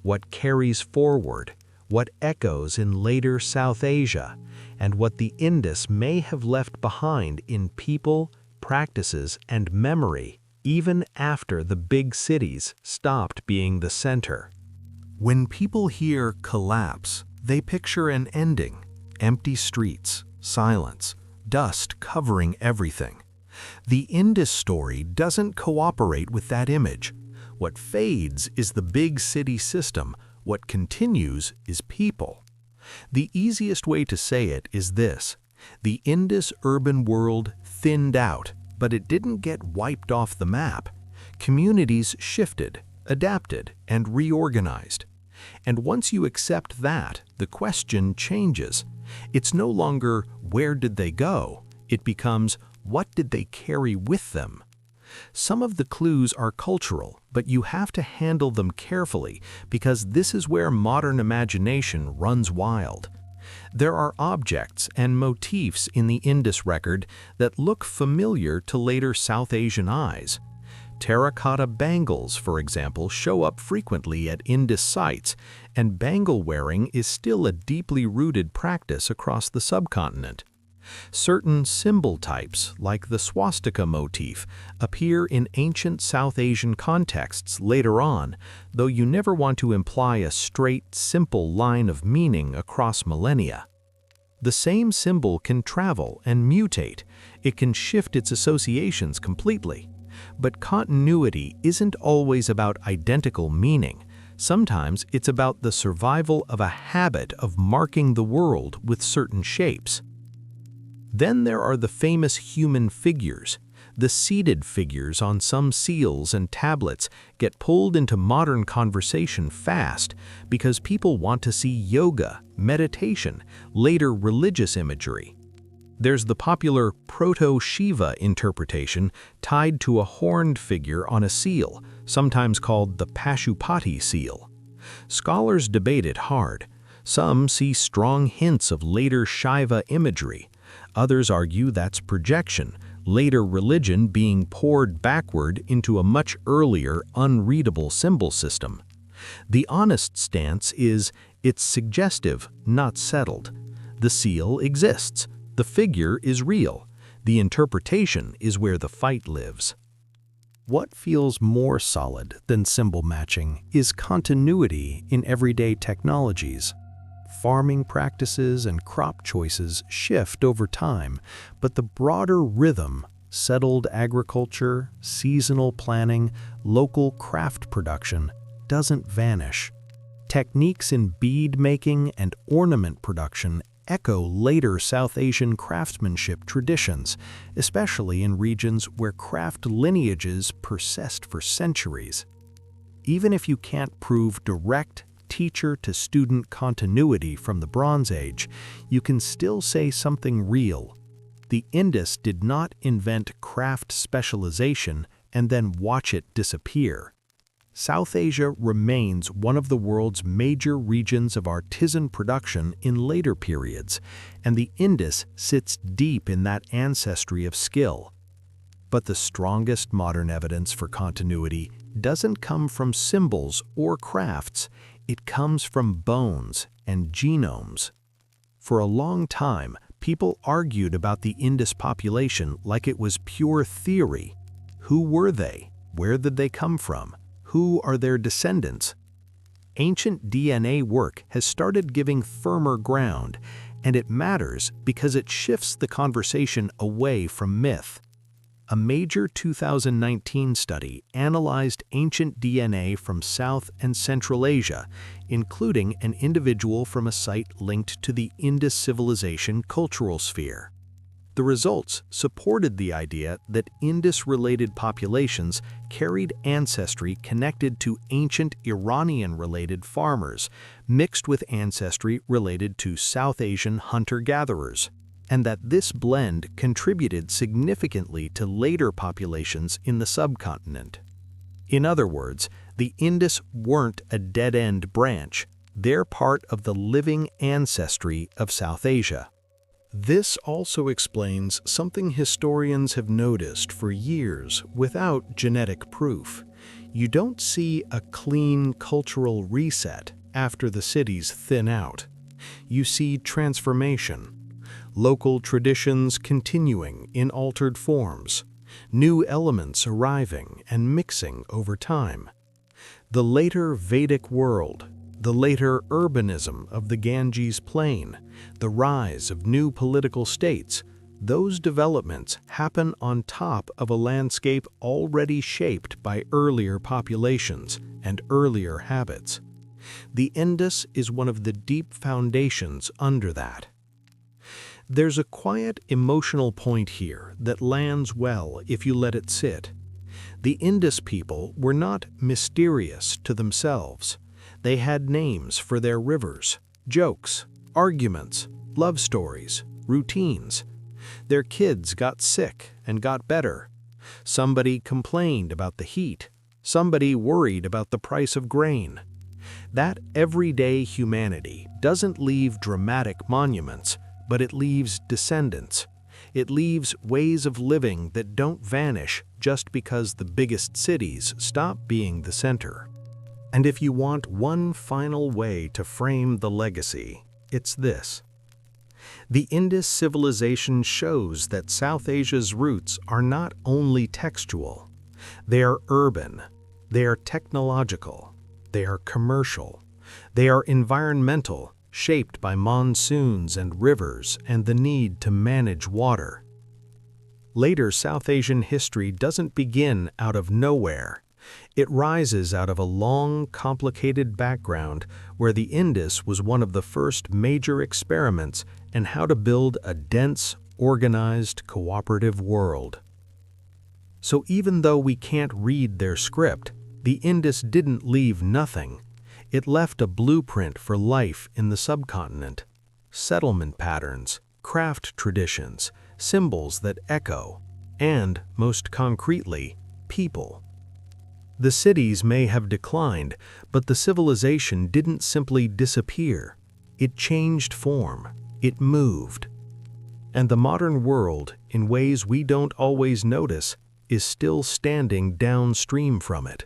what carries forward, what echoes in later South Asia, and what the Indus may have left behind in people, practices, and memory, even after the big cities stopped being the center. When people hear collapse, they picture an ending: empty streets, silence, dust covering everything. The Indus story doesn't cooperate with that image. What fades is the big city system. What continues is people. The easiest way to say it is this: the Indus urban world thinned out, but it didn't get wiped off the map. Communities shifted, adapted, and reorganized. And once you accept that, the question changes. It's no longer where did they go? It becomes what did they carry with them? Some of the clues are cultural, but you have to handle them carefully because this is where modern imagination runs wild. There are objects and motifs in the Indus record that look familiar to later South Asian eyes. Terracotta bangles, for example, show up frequently at Indus sites, and bangle wearing is still a deeply rooted practice across the subcontinent. Certain symbol types, like the swastika motif, appear in ancient South Asian contexts later on, though you never want to imply a straight, simple line of meaning across millennia. The same symbol can travel and mutate. It can shift its associations completely. But continuity isn't always about identical meaning. Sometimes it's about the survival of a habit of marking the world with certain shapes. Then there are the famous human figures. The seated figures on some seals and tablets get pulled into modern conversation fast because people want to see yoga, meditation, later religious imagery. There's the popular Proto-Shiva interpretation tied to a horned figure on a seal, sometimes called the Pashupati seal. Scholars debate it hard. Some see strong hints of later Shiva imagery. Others argue that's projection, later religion being poured backward into a much earlier, unreadable symbol system. The honest stance is, it's suggestive, not settled. The seal exists. The figure is real. The interpretation is where the fight lives. What feels more solid than symbol matching is continuity in everyday technologies. Farming practices and crop choices shift over time, but the broader rhythm, settled agriculture, seasonal planning, local craft production, doesn't vanish. Techniques in bead making and ornament production echo later South Asian craftsmanship traditions, especially in regions where craft lineages persist for centuries. Even if you can't prove direct teacher-to-student continuity from the Bronze Age, you can still say something real. The Indus did not invent craft specialization and then watch it disappear. South Asia remains one of the world's major regions of artisan production in later periods, and the Indus sits deep in that ancestry of skill. But the strongest modern evidence for continuity doesn't come from symbols or crafts. It comes from bones and genomes. For a long time, people argued about the Indus population like it was pure theory. Who were they? Where did they come from? Who are their descendants? Ancient DNA work has started giving firmer ground, and it matters because it shifts the conversation away from myth. A major 2019 study analyzed ancient DNA from South and Central Asia, including an individual from a site linked to the Indus Civilization cultural sphere. The results supported the idea that Indus-related populations carried ancestry connected to ancient Iranian-related farmers, mixed with ancestry related to South Asian hunter-gatherers, and that this blend contributed significantly to later populations in the subcontinent. In other words, the Indus weren't a dead-end branch, they're part of the living ancestry of South Asia. This also explains something historians have noticed for years without genetic proof. You don't see a clean cultural reset after the cities thin out. You see transformation. Local traditions continuing in altered forms, new elements arriving and mixing over time. The later Vedic world, the later urbanism of the Ganges Plain, the rise of new political states, those developments happen on top of a landscape already shaped by earlier populations and earlier habits. The Indus is one of the deep foundations under that. There's a quiet emotional point here that lands well if you let it sit. The Indus people were not mysterious to themselves. They had names for their rivers, jokes, arguments, love stories, routines. Their kids got sick and got better. Somebody complained about the heat. Somebody worried about the price of grain. That everyday humanity doesn't leave dramatic monuments, but it leaves descendants. It leaves ways of living that don't vanish just because the biggest cities stop being the center. And if you want one final way to frame the legacy, it's this. The Indus civilization shows that South Asia's roots are not only textual. They are urban, they are technological, they are commercial, they are environmental, shaped by monsoons and rivers and the need to manage water. Later South Asian history doesn't begin out of nowhere. It rises out of a long, complicated background where the Indus was one of the first major experiments in how to build a dense, organized, cooperative world. So even though we can't read their script, the Indus didn't leave nothing. It left a blueprint for life in the subcontinent. Settlement patterns, craft traditions, symbols that echo, and, most concretely, people. The cities may have declined, but the civilization didn't simply disappear. It changed form. It moved. And the modern world, in ways we don't always notice, is still standing downstream from it.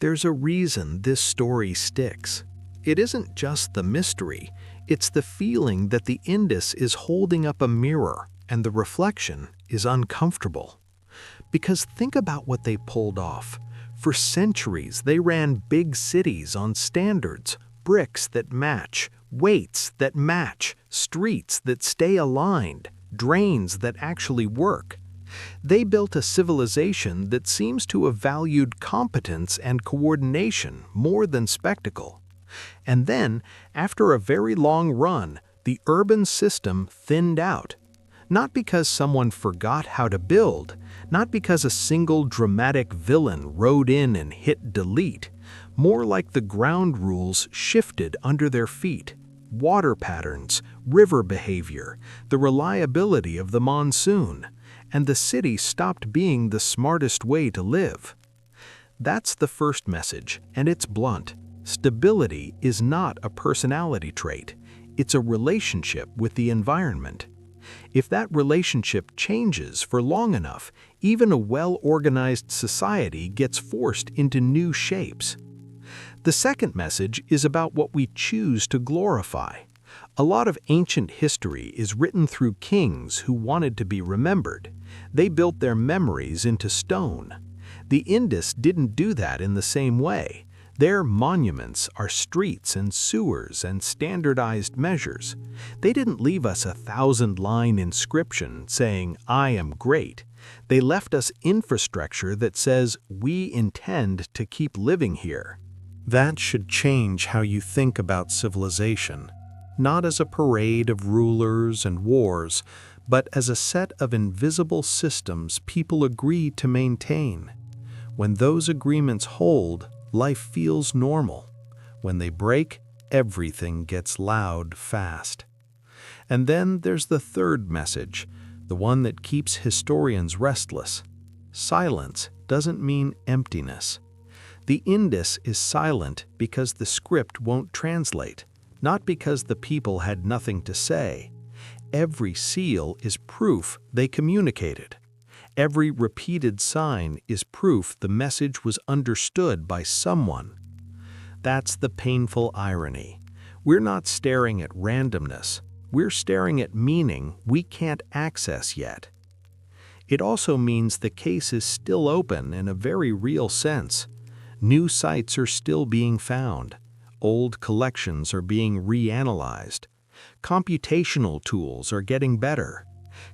There's a reason this story sticks. It isn't just the mystery, it's the feeling that the Indus is holding up a mirror and the reflection is uncomfortable. Because think about what they pulled off. For centuries, they ran big cities on standards, bricks that match, weights that match, streets that stay aligned, drains that actually work. They built a civilization that seems to have valued competence and coordination more than spectacle. And then, after a very long run, the urban system thinned out. Not because someone forgot how to build, not because a single dramatic villain rode in and hit delete, more like the ground rules shifted under their feet. Water patterns, river behavior, the reliability of the monsoon, and the city stopped being the smartest way to live. That's the first message, and it's blunt. Stability is not a personality trait. It's a relationship with the environment. If that relationship changes for long enough, even a well-organized society gets forced into new shapes. The second message is about what we choose to glorify. A lot of ancient history is written through kings who wanted to be remembered. They built their memories into stone. The Indus didn't do that in the same way. Their monuments are streets and sewers and standardized measures. They didn't leave us a 1,000-line inscription saying, "I am great." They left us infrastructure that says, "We intend to keep living here." That should change how you think about civilization, not as a parade of rulers and wars, but as a set of invisible systems people agree to maintain. When those agreements hold, life feels normal. When they break, everything gets loud fast. And then there's the third message, the one that keeps historians restless. Silence doesn't mean emptiness. The Indus is silent because the script won't translate, not because the people had nothing to say. Every seal is proof they communicated. Every repeated sign is proof the message was understood by someone. That's the painful irony. We're not staring at randomness. We're staring at meaning we can't access yet. It also means the case is still open in a very real sense. New sites are still being found. Old collections are being reanalyzed. Computational tools are getting better.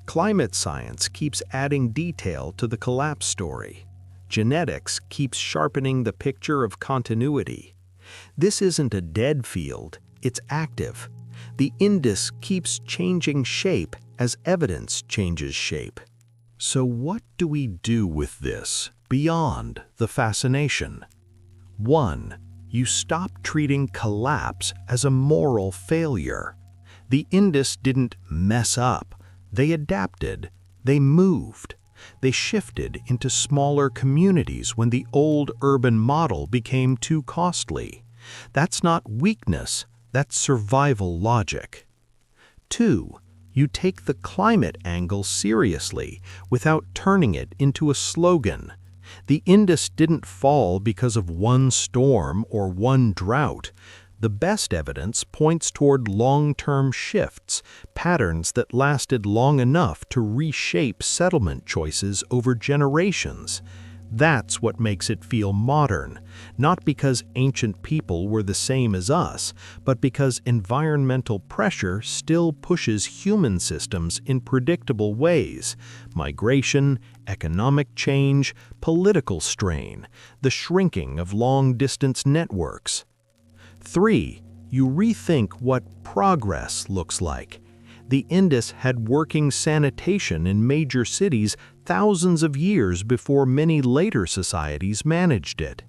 Climate science keeps adding detail to the collapse story. Genetics keeps sharpening the picture of continuity. This isn't a dead field, it's active. The Indus keeps changing shape as evidence changes shape. So what do we do with this beyond the fascination? 1. You stop treating collapse as a moral failure. The Indus didn't mess up. They adapted, they moved, they shifted into smaller communities when the old urban model became too costly. That's not weakness, that's survival logic. 2. You take the climate angle seriously without turning it into a slogan. The Indus didn't fall because of one storm or one drought. The best evidence points toward long-term shifts, patterns that lasted long enough to reshape settlement choices over generations. That's what makes it feel modern, not because ancient people were the same as us, but because environmental pressure still pushes human systems in predictable ways. Migration, economic change, political strain, the shrinking of long-distance networks. 3. You rethink what progress looks like. The Indus had working sanitation in major cities thousands of years before many later societies managed it.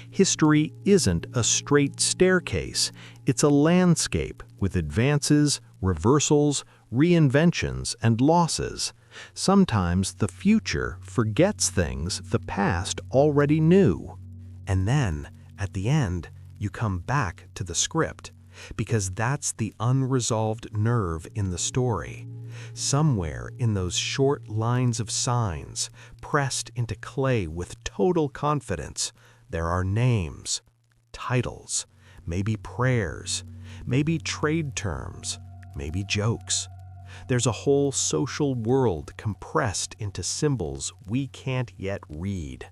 History isn't a straight staircase, it's a landscape with advances, reversals, reinventions, and losses. Sometimes the future forgets things the past already knew. And then, at the end, you come back to the script, because that's the unresolved nerve in the story. Somewhere in those short lines of signs, pressed into clay with total confidence, there are names, titles, maybe prayers, maybe trade terms, maybe jokes. There's a whole social world compressed into symbols we can't yet read.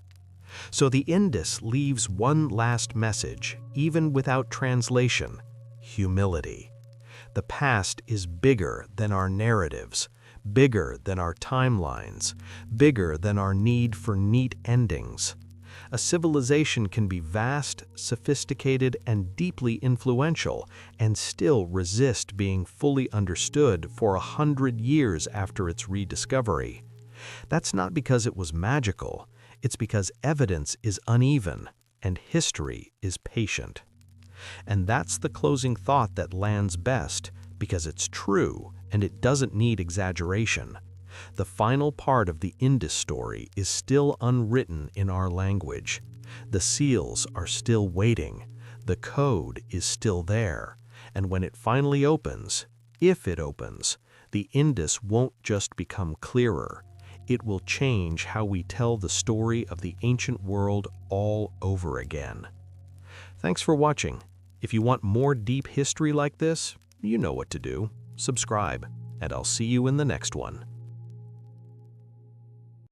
So the Indus leaves one last message, even without translation: humility. The past is bigger than our narratives, bigger than our timelines, bigger than our need for neat endings. A civilization can be vast, sophisticated, and deeply influential, and still resist being fully understood for 100 years after its rediscovery. That's not because it was magical. It's because evidence is uneven and history is patient. And that's the closing thought that lands best, because it's true and it doesn't need exaggeration. The final part of the Indus story is still unwritten in our language. The seals are still waiting. The code is still there. And when it finally opens, if it opens, the Indus won't just become clearer. It will change how we tell the story of the ancient world all over again. Thanks for watching. If you want more deep history like this, you know what to do. Subscribe, and I'll see you in the next one.